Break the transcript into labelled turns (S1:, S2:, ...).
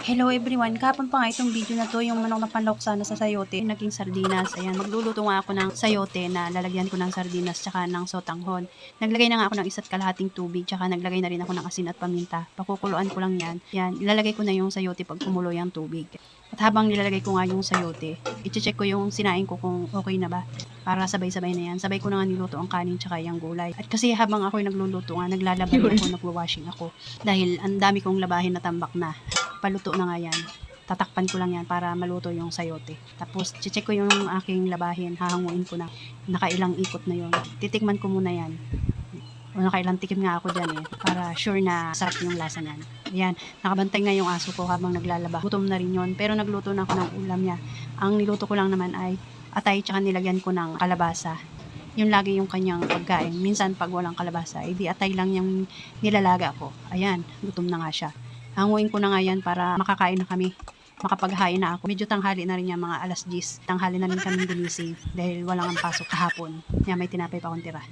S1: Hello everyone, kahapon pa nga itong video na to, yung manok na panlawak sana sa sayote, naging sardinas. Ayan, magluluto nga ako ng sayote na lalagyan ko ng sardinas tsaka ng sotanghon. Naglagay na nga ako ng 1.5 tubig, tsaka naglagay na rin ako ng asin at paminta. Pakukuluan ko lang yan. Yan, ilalagay ko na yung sayote pag kumulo yung tubig. At habang nilalagay ko nga yung sayote, i-check ko yung sinain ko kung okay na ba. Para sabay-sabay na yan. Sabay ko na nga niluto ang kanin tsaka yung gulay. At kasi habang ako nagluluto nga, naglalaban ako, nagwa-washing ako. Dahil ang dami kong labahin na tambak na. Paluto na nga yan. Tatakpan ko lang yan para maluto yung sayote. Tapos, check ko yung aking labahin. Hahanguin ko na. Nakailang ikot na yun. Titikman ko muna yan. O nakailang tikim nga ako dyan para sure na sarap yung lasa niyan. Ayan, nakabantay nga yung aso ko habang naglalaba. Gutom na rin yun. Pero nagluto na ako ng ulam niya. Ang niluto ko lang naman ay atay tsaka nilagyan ko ng kalabasa. Yun lagi yung kanyang pagkain. Minsan pag walang kalabasa, di atay lang yung nilalaga ko. Ayan, gutom na nga siya. Hanguin ko na nga yan para makakain na kami. Makapaghain na ako. Medyo tanghali na rin yan, mga 10:00. Tanghali na rin kami gumising dahil walang ang pasok kahapon. Yan, may tinapay pa akong tira.